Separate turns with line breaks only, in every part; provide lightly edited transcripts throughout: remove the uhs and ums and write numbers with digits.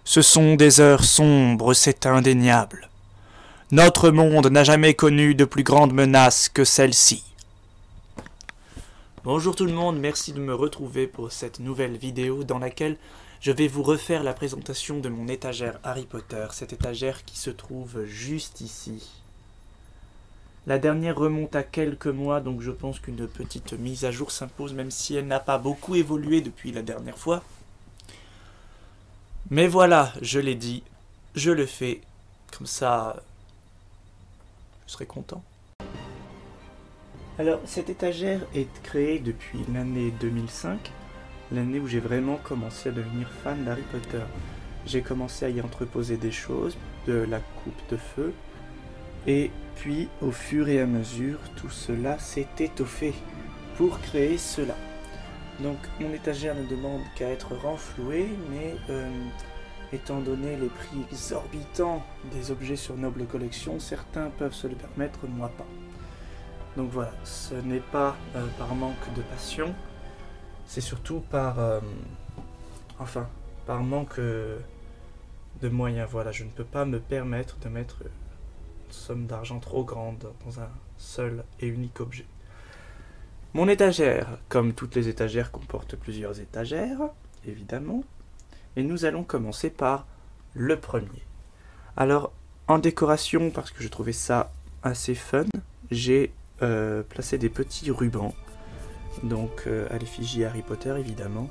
Ce sont des heures sombres, c'est indéniable. Notre monde n'a jamais connu de plus grande menace que celle-ci. Bonjour tout le monde, merci de me retrouver pour cette nouvelle vidéo dans laquelle je vais vous refaire la présentation de mon étagère Harry Potter, cette étagère qui se trouve juste ici. La dernière remonte à quelques mois, donc je pense qu'une petite mise à jour s'impose, même si elle n'a pas beaucoup évolué depuis la dernière fois. Mais voilà, je l'ai dit, je le fais, comme ça, je serai content. Alors, cette étagère est créée depuis l'année 2005, l'année où j'ai vraiment commencé à devenir fan d'Harry Potter. J'ai commencé à y entreposer des choses, de la coupe de feu, et puis au fur et à mesure, tout cela s'est étoffé pour créer cela. Donc mon étagère ne demande qu'à être renflouée, mais étant donné les prix exorbitants des objets sur Noble Collection, certains peuvent se le permettre, moi pas. Donc voilà, ce n'est pas par manque de passion, c'est surtout par manque de moyens. Voilà, je ne peux pas me permettre de mettre une somme d'argent trop grande dans un seul et unique objet. Mon étagère, comme toutes les étagères, comporte plusieurs étagères, évidemment. Et nous allons commencer par le premier. Alors, en décoration, parce que je trouvais ça assez fun, j'ai placé des petits rubans. Donc, à l'effigie Harry Potter, évidemment.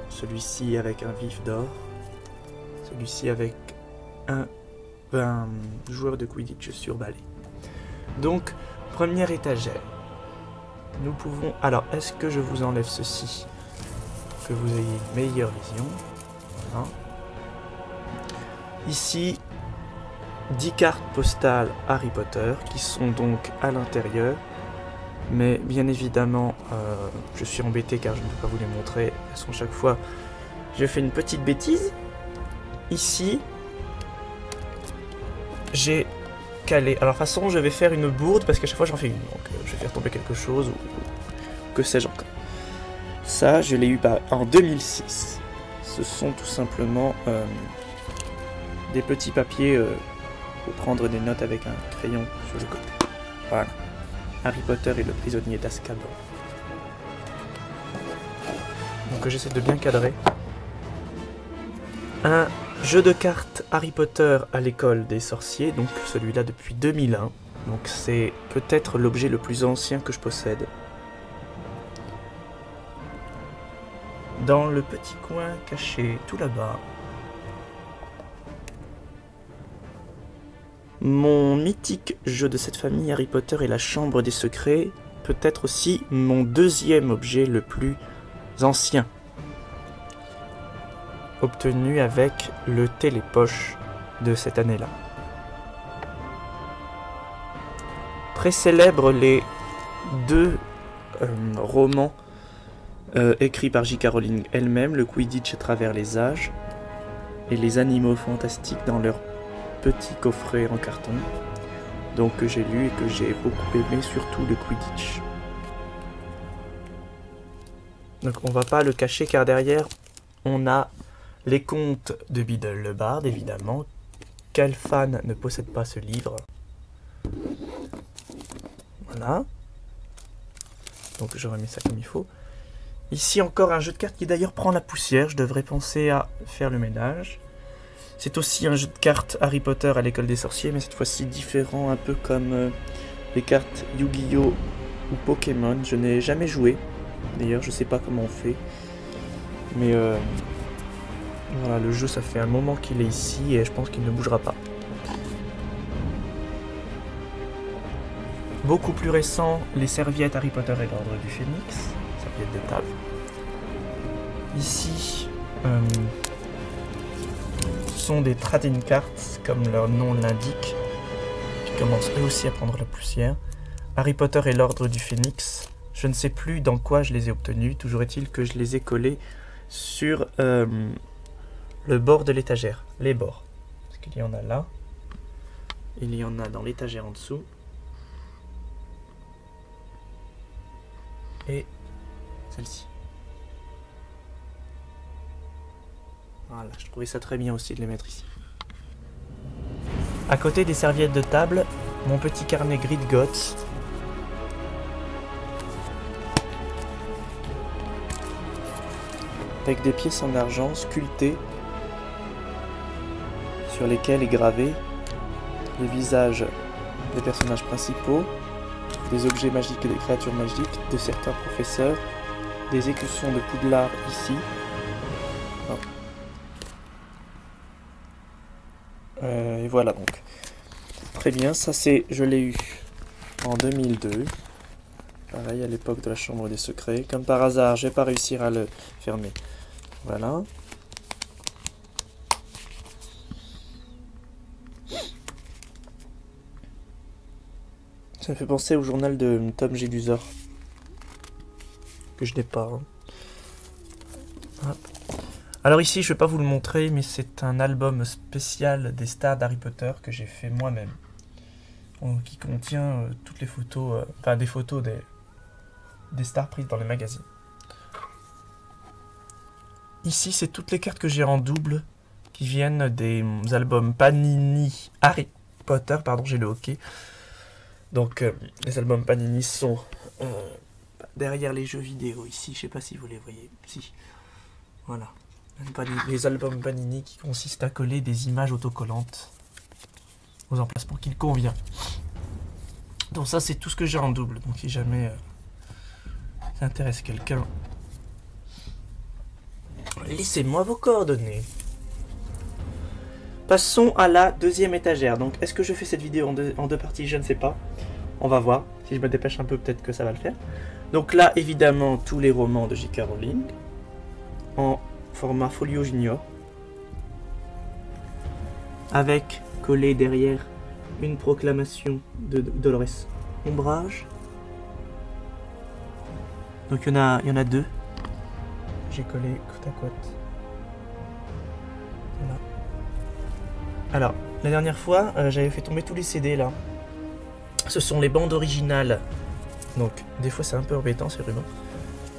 Celui-ci avec un vif d'or. Celui-ci avec un joueur de Quidditch sur balai. Donc, première étagère. Nous pouvons... Alors, est-ce que je vous enlève ceci pour que vous ayez une meilleure vision? Voilà. Ici, 10 cartes postales Harry Potter qui sont donc à l'intérieur. Mais bien évidemment, je suis embêté car je ne peux pas vous les montrer. Elles sont chaque fois... Je fais une petite bêtise. Ici, j'ai... calé. Alors de toute façon je vais faire une bourde parce qu'à chaque fois j'en fais une, donc je vais faire tomber quelque chose ou que sais-je encore. Ça je l'ai eu en 2006. Ce sont tout simplement des petits papiers pour prendre des notes avec un crayon sur le côté. Voilà. Harry Potter et le prisonnier d'Azkaban. Donc j'essaie de bien cadrer. Un jeu de cartes Harry Potter à l'école des sorciers, donc celui-là depuis 2001. Donc c'est peut-être l'objet le plus ancien que je possède. Dans le petit coin caché tout là-bas, mon mythique jeu de cette famille Harry Potter et la Chambre des Secrets, peut-être aussi mon deuxième objet le plus ancien, obtenu avec le télépoche de cette année-là. Très célèbres les deux romans écrits par J.K. Rowling elle-même, le Quidditch à travers les âges et les animaux fantastiques dans leur petit coffret en carton, donc que j'ai lu et que j'ai beaucoup aimé, surtout le Quidditch. Donc on va pas le cacher car derrière on a les contes de Biddle le Barde, évidemment. Quel fan ne possède pas ce livre? Voilà. Donc je remets ça comme il faut. Ici encore un jeu de cartes qui d'ailleurs prend la poussière. Je devrais penser à faire le ménage. C'est aussi un jeu de cartes Harry Potter à l'école des sorciers, mais cette fois-ci différent, un peu comme les cartes Yu-Gi-Oh! Ou Pokémon. Je n'ai jamais joué. D'ailleurs, je sais pas comment on fait. Mais voilà, le jeu, ça fait un moment qu'il est ici et je pense qu'il ne bougera pas. Beaucoup plus récent, les serviettes Harry Potter et l'Ordre du Phénix. Serviettes de table. Ici, ce sont des trading cards, comme leur nom l'indique, qui commencent eux aussi à prendre la poussière. Harry Potter et l'Ordre du Phénix. Je ne sais plus dans quoi je les ai obtenus. Toujours est-il que je les ai collés sur le bord de l'étagère. Les bords. Parce qu'il y en a là. Il y en a dans l'étagère en dessous. et celle-ci. Voilà, je trouvais ça très bien aussi de les mettre ici. À côté des serviettes de table, mon petit carnet gris de Goth. Avec des pièces en argent sculptées sur lesquelles est gravé les visages des personnages principaux, des objets magiques et des créatures magiques, de certains professeurs, des écussons de Poudlard ici. Et voilà donc. Très bien, ça c'est, je l'ai eu en 2002. Pareil à l'époque de la Chambre des Secrets. Comme par hasard, je vais pas réussir à le fermer. Voilà. Ça me fait penser au journal de Tom Jedusor. Que je n'ai pas. Hop. Alors ici, je ne vais pas vous le montrer, mais c'est un album spécial des stars d'Harry Potter que j'ai fait moi-même. Qui contient toutes les photos, enfin des photos des stars prises dans les magazines. Ici, c'est toutes les cartes que j'ai en double qui viennent des albums Panini Harry Potter, pardon, j'ai le hockey. Donc, les albums Panini sont derrière les jeux vidéo ici, je sais pas si vous les voyez. Si, voilà. Les albums Panini qui consistent à coller des images autocollantes aux emplacements qu'il convient. Donc ça, c'est tout ce que j'ai en double. Donc si jamais ça intéresse quelqu'un, laissez-moi vos coordonnées. Passons à la deuxième étagère. Donc est-ce que je fais cette vidéo en deux parties? Je ne sais pas. On va voir. Si je me dépêche un peu, peut-être que ça va le faire. Donc là, évidemment, tous les romans de J.K. Rowling en format folio junior, avec collé derrière une proclamation de Dolores Ombrage. Donc il y en a deux. J'ai collé côte à côte. Voilà. Alors, la dernière fois, j'avais fait tomber tous les CD là. Ce sont les bandes originales. Donc, des fois c'est un peu embêtant ces rumeurs.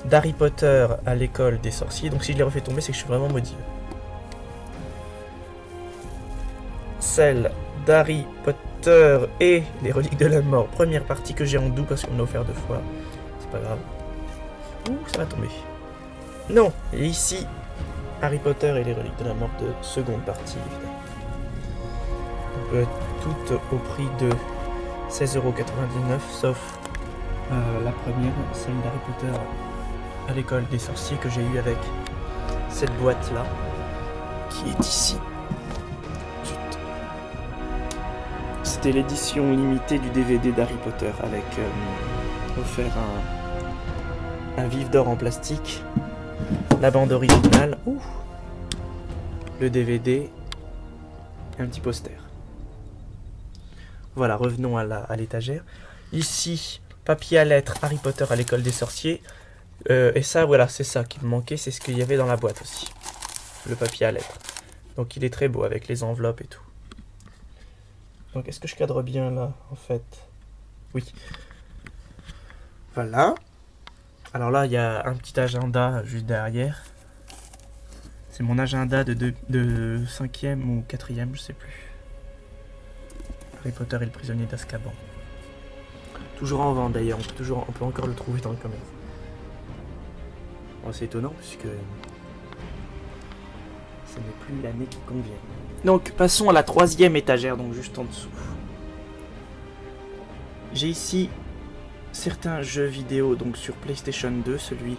D'Harry Potter à l'école des sorciers. Donc si je les refais tomber, c'est que je suis vraiment maudit. Celle d'Harry Potter et les reliques de la mort. Première partie que j'ai en double parce qu'on me l'a offert 2 fois. C'est pas grave. Ouh, ça va tomber. Non, et ici, Harry Potter et les reliques de la mort de seconde partie, évidemment. Toutes au prix de 16,99 €, sauf la première, celle d'Harry Potter à l'école des sorciers que j'ai eu avec cette boîte là qui est ici. C'était l'édition limitée du DVD d'Harry Potter avec offert un vif d'or en plastique, la bande originale, le DVD et un petit poster. Voilà, revenons à l'étagère. Ici, papier à lettres Harry Potter à l'école des sorciers. Et ça, voilà, c'est ça qui me manquait, c'est ce qu'il y avait dans la boîte aussi. Le papier à lettres. Donc il est très beau avec les enveloppes et tout. Donc est-ce que je cadre bien là, en fait? Oui. Voilà. Alors là, il y a un petit agenda juste derrière. C'est mon agenda de 5e ou 4e, je sais plus. Harry Potter et le prisonnier d'Azkaban. Toujours en vente d'ailleurs, on peut encore le trouver dans le commerce. Bon, c'est étonnant puisque ce n'est plus l'année qui convient. Donc passons à la 3e étagère, donc juste en dessous. J'ai ici certains jeux vidéo donc sur PlayStation 2, celui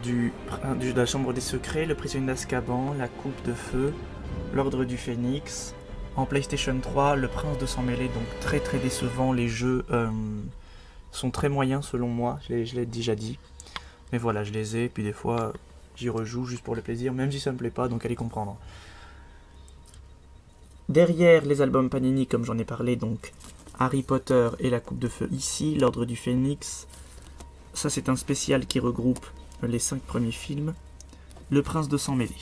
de la Chambre des Secrets, le prisonnier d'Azkaban, la Coupe de Feu, l'Ordre du Phénix. En PlayStation 3, le Prince de Sang Mêlé, donc très très décevant. Les jeux sont très moyens selon moi, je l'ai déjà dit. Mais voilà, je les ai, puis des fois j'y rejoue juste pour le plaisir, même si ça me plaît pas, donc allez comprendre. Derrière les albums Panini, comme j'en ai parlé, donc Harry Potter et la Coupe de Feu ici, l'Ordre du Phénix. Ça c'est un spécial qui regroupe les 5 premiers films. Le Prince de Sang Mêlé.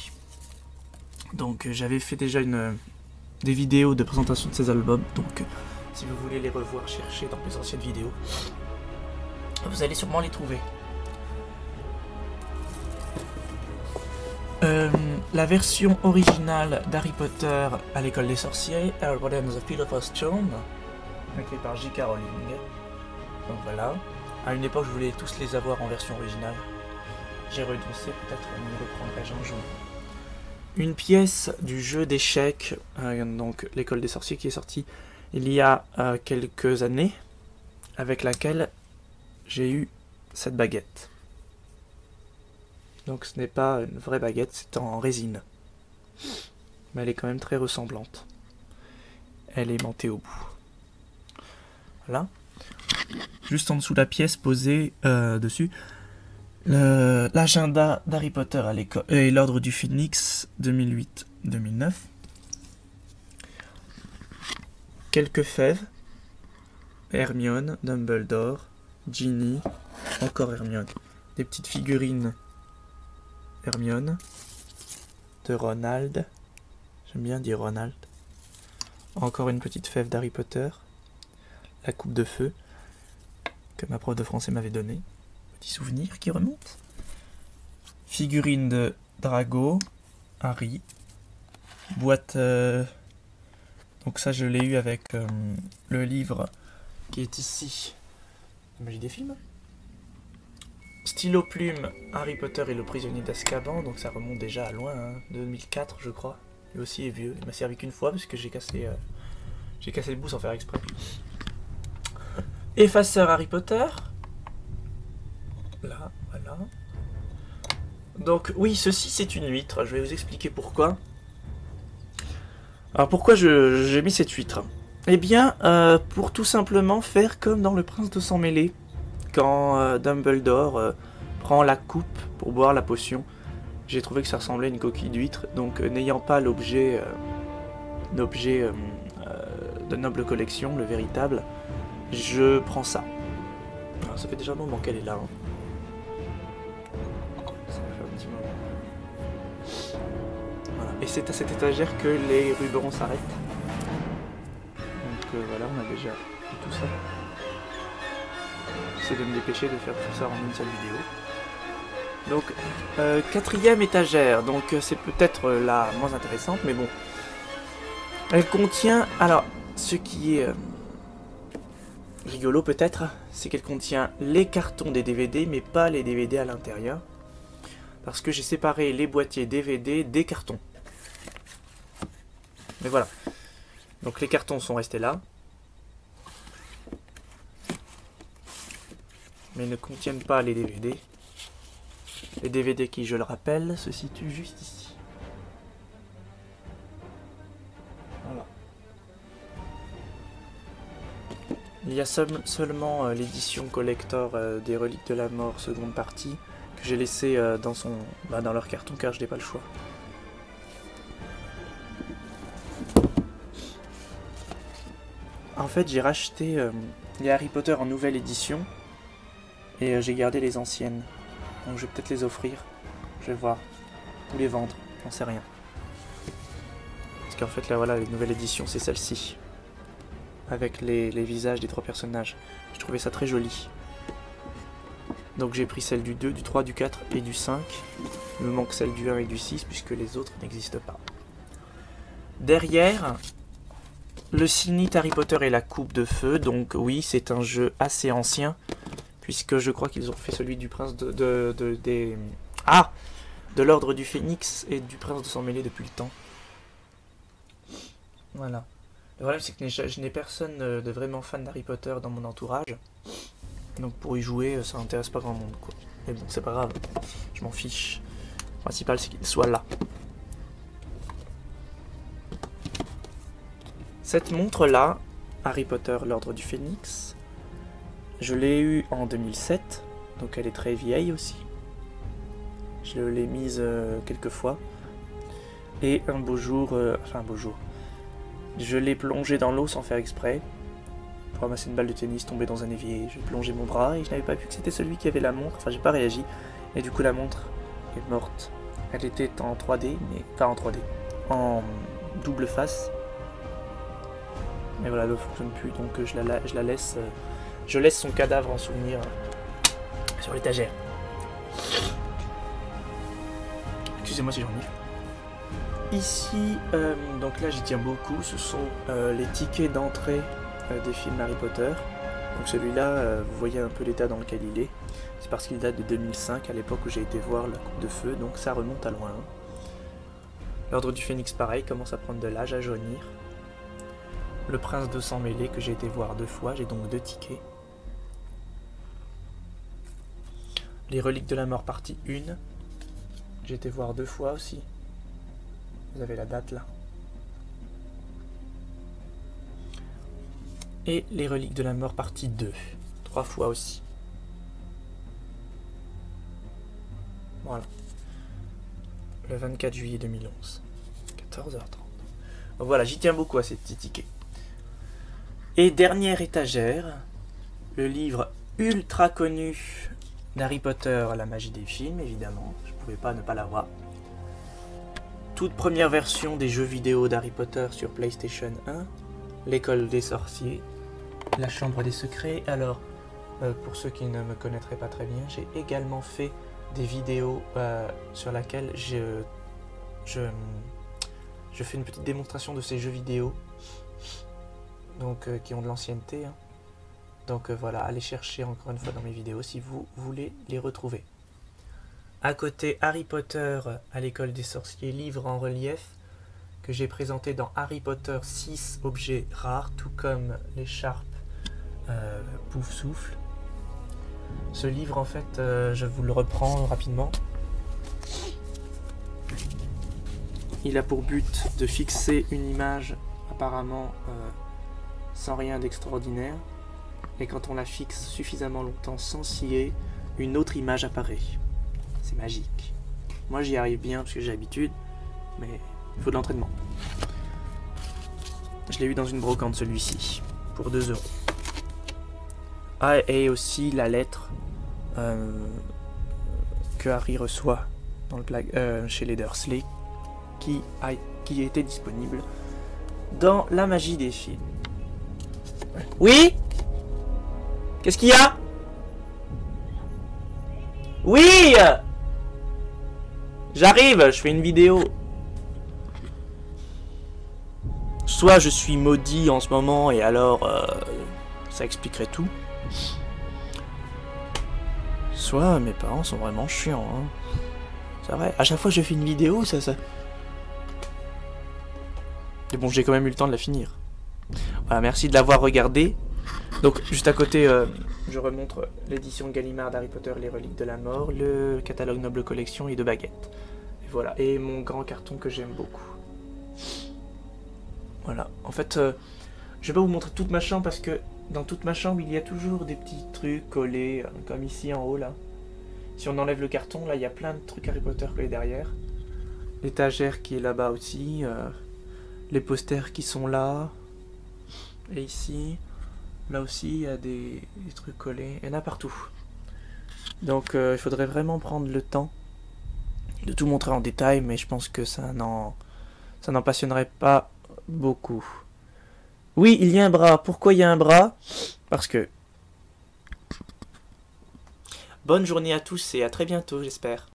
Donc j'avais fait déjà des vidéos de présentation de ces albums, donc si vous voulez les revoir, cherchez dans mes anciennes vidéos. Vous allez sûrement les trouver. La version originale d'Harry Potter à l'école des sorciers, Harry Potter and the Philosopher's Stone, écrit par J.K. Rowling. Donc voilà. À une époque, je voulais tous les avoir en version originale. J'ai renoncé, peut-être m'y reprendrai-je un jour. Une pièce du jeu d'échecs, donc l'école des sorciers, qui est sortie il y a quelques années, avec laquelle j'ai eu cette baguette. Donc ce n'est pas une vraie baguette, c'est en résine. Mais elle est quand même très ressemblante. Elle est aimantée au bout. Voilà. Juste en dessous de la pièce, posée dessus, l'agenda d'Harry Potter à l'école et l'Ordre du Phénix 2008-2009. Quelques fèves. Hermione, Dumbledore, Ginny, encore Hermione. Des petites figurines Hermione, de Ronald, j'aime bien dire Ronald. Encore une petite fève d'Harry Potter, la coupe de feu que ma prof de français m'avait donnée, petit souvenir qui remonte. Figurine de Drago, Harry, boîte, donc ça je l'ai eu avec le livre qui est ici, La magie des films. Stylo plume, Harry Potter et le prisonnier d'Azkaban, donc ça remonte déjà à loin, hein, 2004 je crois. Lui aussi est vieux, il m'a servi qu'une fois parce que j'ai cassé le bout sans faire exprès. Effaceur Harry Potter. Là, voilà. Donc oui, ceci c'est une huître, je vais vous expliquer pourquoi. Alors pourquoi j'ai mis cette huître? Eh bien, pour tout simplement faire comme dans Le Prince de Sang Mêlé. Quand Dumbledore prend la coupe pour boire la potion, j'ai trouvé que ça ressemblait à une coquille d'huître, donc n'ayant pas l'objet de noble collection, le véritable, je prends ça. Alors, ça fait déjà un moment qu'elle est là. Hein. Ça fait un petit moment. Voilà. Et c'est à cette étagère que les rubans s'arrêtent. Donc voilà, on a déjà tout ça. J'essaie de me dépêcher de faire tout ça en une seule vidéo. Donc, quatrième étagère, donc c'est peut-être la moins intéressante, mais bon. Elle contient, alors, ce qui est rigolo peut-être, c'est qu'elle contient les cartons des DVD, mais pas les DVD à l'intérieur. Parce que j'ai séparé les boîtiers DVD des cartons. Mais voilà. Donc les cartons sont restés là. Mais ne contiennent pas les DVD. Les DVD qui, je le rappelle, se situent juste ici. Voilà. Il y a seulement l'édition collector des Reliques de la Mort, seconde partie, que j'ai laissé dans leur carton car je n'ai pas le choix. En fait, j'ai racheté les Harry Potter en nouvelle édition. Et j'ai gardé les anciennes. Donc je vais peut-être les offrir. Je vais voir. Ou les vendre. J'en sais rien. Parce qu'en fait là voilà, les nouvelles éditions c'est celle-ci. Avec les visages des trois personnages. Je trouvais ça très joli. Donc j'ai pris celle du 2, du 3, du 4 et du 5. Il me manque celle du 1 et du 6 puisque les autres n'existent pas. Derrière, le Sinit Harry Potter et la coupe de feu. Donc oui, c'est un jeu assez ancien. Puisque je crois qu'ils ont fait celui du prince de l'Ordre du Phénix et du Prince de Sang Mêlé depuis le temps. Voilà. Le problème c'est que je n'ai personne de vraiment fan d'Harry Potter dans mon entourage. Donc pour y jouer, ça n'intéresse pas grand monde quoi. Mais bon, c'est pas grave. Je m'en fiche. Le principal c'est qu'il soit là. Cette montre là, Harry Potter, l'Ordre du Phénix. Je l'ai eue en 2007, donc elle est très vieille aussi. Je l'ai mise quelques fois. Et un beau jour, je l'ai plongée dans l'eau sans faire exprès. Pour ramasser une balle de tennis tombée dans un évier. J'ai plongé mon bras et je n'avais pas vu que c'était celui qui avait la montre. Enfin, j'ai pas réagi. Et du coup, la montre est morte. Elle était en 3D, mais pas en 3D. En double face. Mais voilà, elle ne fonctionne plus, donc je la laisse... Je laisse son cadavre en souvenir sur l'étagère. Excusez-moi si j'en ai. Ici, donc là j'y tiens beaucoup, ce sont les tickets d'entrée des films Harry Potter. Donc celui-là, vous voyez un peu l'état dans lequel il est. C'est parce qu'il date de 2005, à l'époque où j'ai été voir La Coupe de Feu, donc ça remonte à loin. L'Ordre du Phénix, pareil, commence à prendre de l'âge, à jaunir. Le Prince de Sang Mêlé, que j'ai été voir 2 fois, j'ai donc 2 tickets. Les Reliques de la Mort, partie 1. J'ai été voir 2 fois aussi. Vous avez la date là. Et les Reliques de la Mort, partie 2. 3 fois aussi. Voilà. Le 24 juillet 2011. 14h30. Donc voilà, j'y tiens beaucoup à ces petits tickets. Et dernière étagère, le livre ultra connu d'Harry Potter, La magie des films, évidemment. Je ne pouvais pas ne pas l'avoir. Toute première version des jeux vidéo d'Harry Potter sur PlayStation 1. L'école des sorciers. La chambre des secrets. Alors, pour ceux qui ne me connaîtraient pas très bien, j'ai également fait des vidéos sur laquelle je fais une petite démonstration de ces jeux vidéo. Donc, qui ont de l'ancienneté. Hein. Donc voilà, allez chercher encore une fois dans mes vidéos si vous voulez les retrouver. À côté, Harry Potter à l'école des sorciers, livre en relief, que j'ai présenté dans Harry Potter 6 objets rares, tout comme l'écharpe Pouf Souffle. Ce livre, en fait, je vous le reprends rapidement. Il a pour but de fixer une image, apparemment sans rien d'extraordinaire. Et quand on la fixe suffisamment longtemps sans scier, une autre image apparaît. C'est magique. Moi j'y arrive bien parce que j'ai l'habitude, mais il faut de l'entraînement. Je l'ai eu dans une brocante celui-ci, pour 2 €. Ah, et aussi la lettre que Harry reçoit dans chez les Dursley, qui était disponible dans La magie des films. Oui ? Qu'est-ce qu'il y a? Oui! J'arrive, je fais une vidéo. Soit je suis maudit en ce moment et alors ça expliquerait tout. Soit mes parents sont vraiment chiants. Hein. C'est vrai, à chaque fois que je fais une vidéo, ça... Mais bon, j'ai quand même eu le temps de la finir. Voilà, merci de l'avoir regardé. Donc, juste à côté, je remontre l'édition Gallimard d'Harry Potter, Les Reliques de la Mort, le catalogue Noble Collection et 2 baguettes. Et voilà, et mon grand carton que j'aime beaucoup. Voilà, en fait, je vais pas vous montrer toute ma chambre parce que dans toute ma chambre, il y a toujours des petits trucs collés, comme ici en haut, là. Si on enlève le carton, là, il y a plein de trucs Harry Potter collés derrière. L'étagère qui est là-bas aussi, les posters qui sont là, et ici... Là aussi, il y a des trucs collés. Il y en a partout. Donc, il faudrait vraiment prendre le temps de tout montrer en détail, mais je pense que ça n'en passionnerait pas beaucoup. Oui, il y a un bras. Pourquoi il y a un bras? Parce que... Bonne journée à tous et à très bientôt, j'espère.